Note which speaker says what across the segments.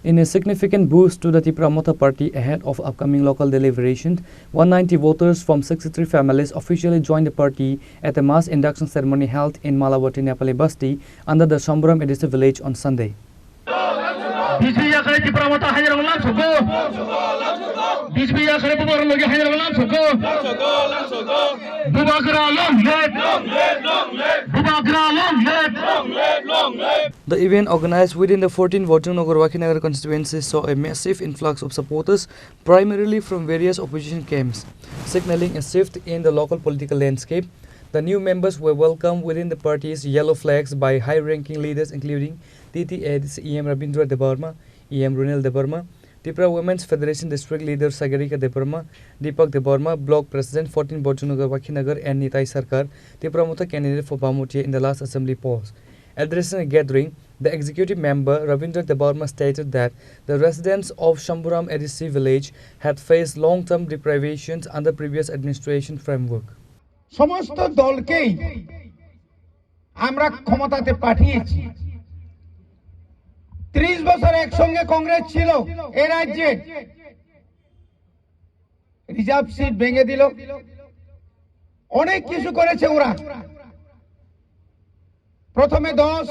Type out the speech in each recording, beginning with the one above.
Speaker 1: In a significant boost to the Tipramotha party ahead of upcoming local deliberations, 190 voters from 63 families officially joined the party at a mass induction ceremony held in Malawati, Nepali Basti under the Shamburam Edisi village on Sunday. The event, organized within the 14 Vojranagar Wakinagar constituencies, saw a massive influx of supporters, primarily from various opposition camps, signaling a shift in the local political landscape. The new members were welcomed within the party's yellow flags by high-ranking leaders including TTA's EM Rabindra Debarma, EM Runil Debarma, Tripura Women's Federation District Leader Sagarika Debarma, Deepak Debarma, Block President 14 Vojranagar Wakinagar and Nitai Sarkar, Tipramotha candidate for Bhamotia in the last assembly polls. Addressing a gathering, the executive member Ravindra Debarma stated that the residents of Shamburam Edisi village had faced long-term deprivations under previous administration framework.
Speaker 2: সমস্ত দলকেই আমরা ক্ষমতাতে পাঠিয়েছি 30 বছর একসঙ্গে কংগ্রেস ছিল এই রাজ্যে reserve seat ভেঙে দিল অনেক কিছু করেছে ওরা প্রথমে 10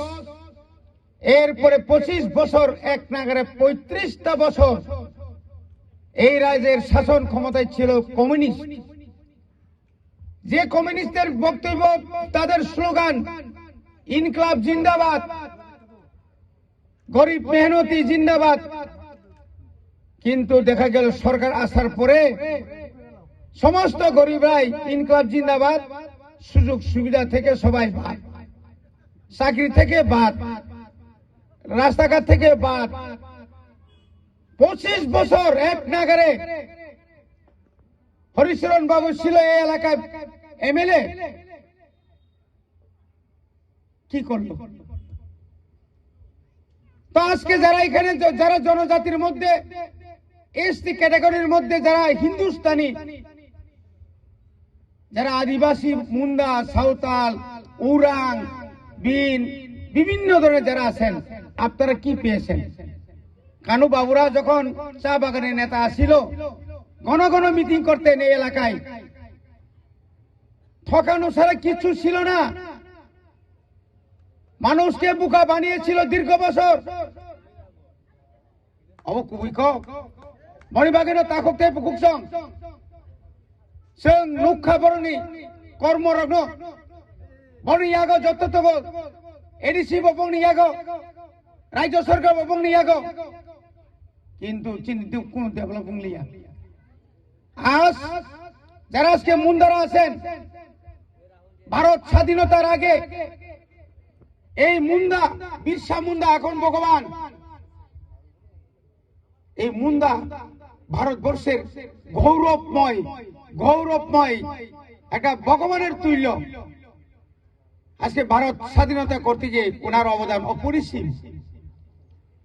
Speaker 2: এরপরে 25 বছর এক নাগারে 35টা বছর এই রাজ্যের শাসন ক্ষমতায় ছিল কমিউনিস্ট যে কমিউনিস্টদের বক্তব্য তাদের স্লোগান ইনকলাব জিন্দাবাদ গরিব মেহনতি জিন্দাবাদ কিন্তু দেখা গেল সরকার আসার পরে সমস্ত গরিবরাই ইনকলাব জিন্দাবাদ সুযোগ সুবিধা থেকে সবাই বাদ চাকরি থেকে বাদ রাস্তাঘাট থেকে বাদ 25 বছর এক নাগারে হরিশরণ বাবু ছিল এই এলাকায় এমএলএ কি করলো তো আজকে যারা এখানে যারা জনজাতির মধ্যে এসটি ক্যাটাগরির মধ্যে যারা হিন্দুস্তানি যারা আদিবাসী মুন্ডা সাঁওতাল উরাং বিন বিভিন্ন ধরনের যারা আছেন আপনারা কি পেয়েছেন কানু বাবুরা যখন চা বাগানের নেতা আসিল ঘন ঘন মিটিং করতেন এই এলাকায় ঠকানো ছাড়া কিছু ছিল না মানুষকে বোকা বানিয়েছিল দীর্ঘ বছর মণিবাগের তাকতে পুকুকসং जों नुखा बरनि कर्मरग्न बरनि यागो जत्ततब एडिसि बबंनि यागो राज्य सरकार बबंनि यागो किन्तु चिन्तित कोन डेभेलप लिया आज যারা আজকে মুন্দারা আছেন ভারত স্বাধীনতার আগে এই মুন্দা বিরসা মুন্ডা এখন ভগবান এই মুন্ডা ভারতবর্ষের গৌরবময় একটা ভগবানের তুল্য আজকে ভারত স্বাধীনতা করতে গিয়ে ওনার অবদান অপরিসীম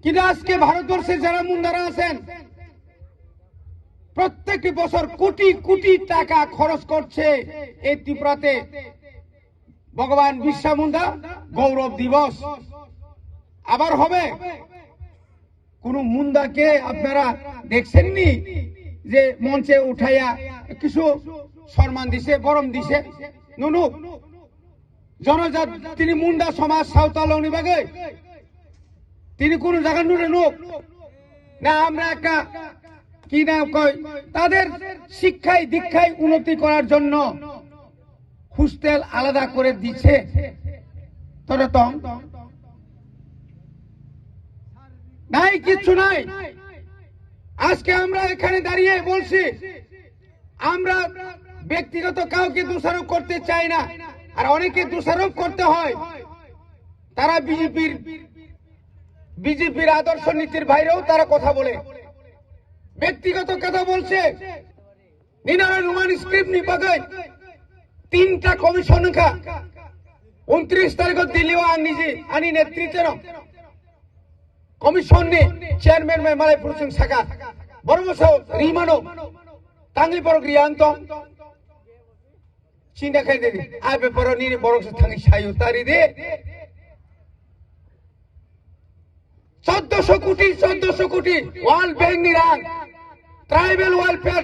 Speaker 2: কিন্তু আজকে ভারতবর্ষের যারা মুন্দারা আছেন প্রত্যেকটি বছর কোটি কোটি টাকা খরচ করছে এই ত্রিপুরাতে ভগবান বিরসা মুন্ডা গৌরব দিবস আবার হবে কোন মুন্ডাকে আপনারা দেখছেননি যে মঞ্চে উঠাইয়া কিছু সম্মান দিছে গরম দিছে নুনু জনজাত তিনি মুন্ডা সমাজ সাঁওতাল বিভাগে তিনি কোন জায়গা নুনে নুক না আমরা একটা কি না কয় তাদের শিক্ষায় দীক্ষায় উন্নতি করার জন্য হোস্টেল আলাদা করে দিচ্ছে তবে তো নাই কিছু নাই আজকে আমরা এখানে দাঁড়িয়ে বলছি আমরা ব্যক্তিগত কাউকে দোষারোপ করতে চাই না আর অনেকে দোষারোপ করতে হয় তারা বিজেপির আদর্শ নীতির বাইরেও তারা কথা বলে ব্যক্তিগত কথা বলছে নিনারুমান স্ক্রিপ্ট নিপাগাই তিনটা কমিশন কা 29 তারিখ দিল্লি নিজে আনি নেতৃত্বের কমিশন ने चेयरमैन में माले पुरुषों सका बरमसो रीमानो तांगली बरक रियांतो चिंता कर दे आबे बरनी ने बरक से थांगी सायो तारी दे 1400 কোটি world bank ni rang tribal welfare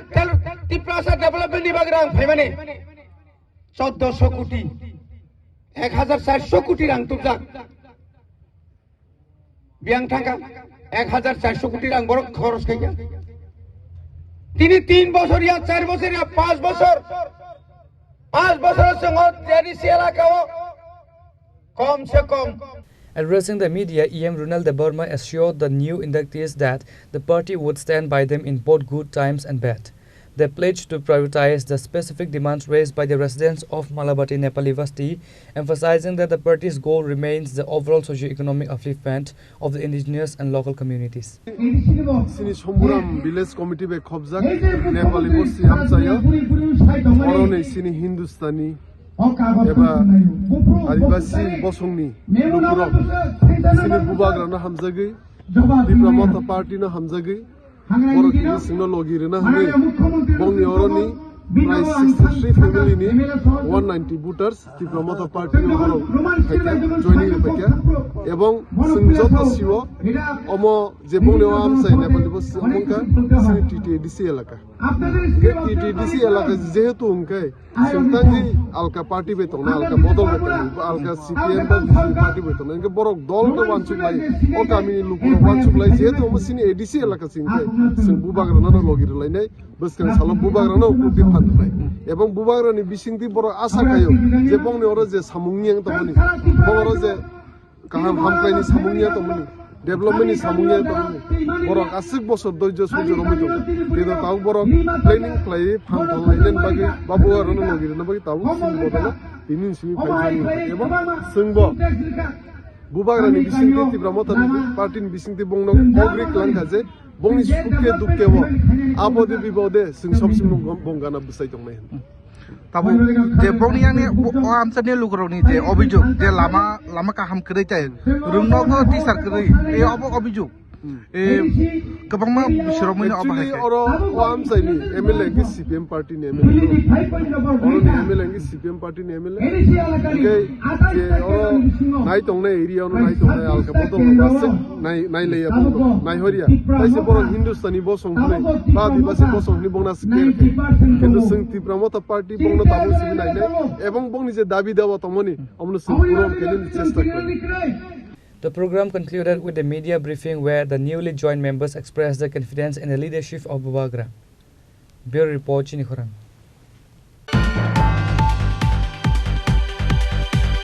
Speaker 2: Tripura development ni bag rang phaimani 1400 কোটি 1400 কোটি rang tujak biang thangka 1400 কোটি rang borok খরচ kaiya তিনি 3 বছর ইয়া 4 বছর ইয়া 5 বছর 5 বছরের সঙ্গে জেডিসি এলাকাও কমসে কম।
Speaker 1: Addressing the media, EM Runal De Burma assured the new inductees that the party would stand by them in both good times and bad. They pledged to prioritize the specific demands raised by the residents of Malabati Nepali Vasti, emphasizing that the party's goal remains the overall socio-economic upliftment of the indigenous and local communities.
Speaker 3: Sini Somburam Village Committee be khobjak Nepali Bosi Hamsaya Orone Sini Hindustani Eba Adivasi Bosongni Lukurok Sini Bubagrana Hamzagi Dipramata Party na Hamzagi Borok ini singno logirina hani Bongni Oroni Price 63 family ni 190 voters Dipramata Party Borok joining repekya Ebong singjota siwo Omo je Bongni Hamsaya Nepali Bosi Amongka Sini TTDC elaka TTDC elaka jehetu unkai Sintangi alka party betona alka bodol betona alka CPM ba party betona inke borok dol to wansuk lai o kami lukuro wansuk lai jehetu omo sini ADC elaka singkai sing bubagrana no logir lai nai baskan salo bubagrana upi phan lai ebong bubagrani bisingti borok asa kayo je bongni oro je samungnyang tomoni bongoro je kaham hamkaini samungnya tomoni development ni samungnya tomoni borok asik bosor dojo sujo romi to kedo tau borok planning play phan thol lai nen bagi babu arano logir na bagi tau sing bodala inin simi phai ebong singbo bubagrani bisingti tibramota party ni bisingti bongno ogri klan khaje bongni sukke dukke bo abode bibode sing sobsim bongana busai tongnai
Speaker 4: তাবো যে বংনিয়ানি আমসানি লুকরনি যে অভিযোগ যে লামা কাহাম করে চাই রুংনগো teacher করে এই অভিযোগ এই গোबांमा बिसोरमैनो
Speaker 3: actually oro amsai ni MLA ki CPM party ni MLA oro ni MLA ki CPM party ni MLA ke je oro nai tongne area no nai tongne alka bodol basik nai leya nai horia taise boro hindustani bosong ne ba dibasi bosong ni bongna sker কিন্তু sing Tipramota party bongna tabu sing nai nai ebong bongni je dabi dawa tomoni omno sing puro kelin chesta kori.
Speaker 1: The program concluded with a media briefing where the newly joined members expressed their confidence in the leadership of Bubagra. Bureau Report, Chinikhorang.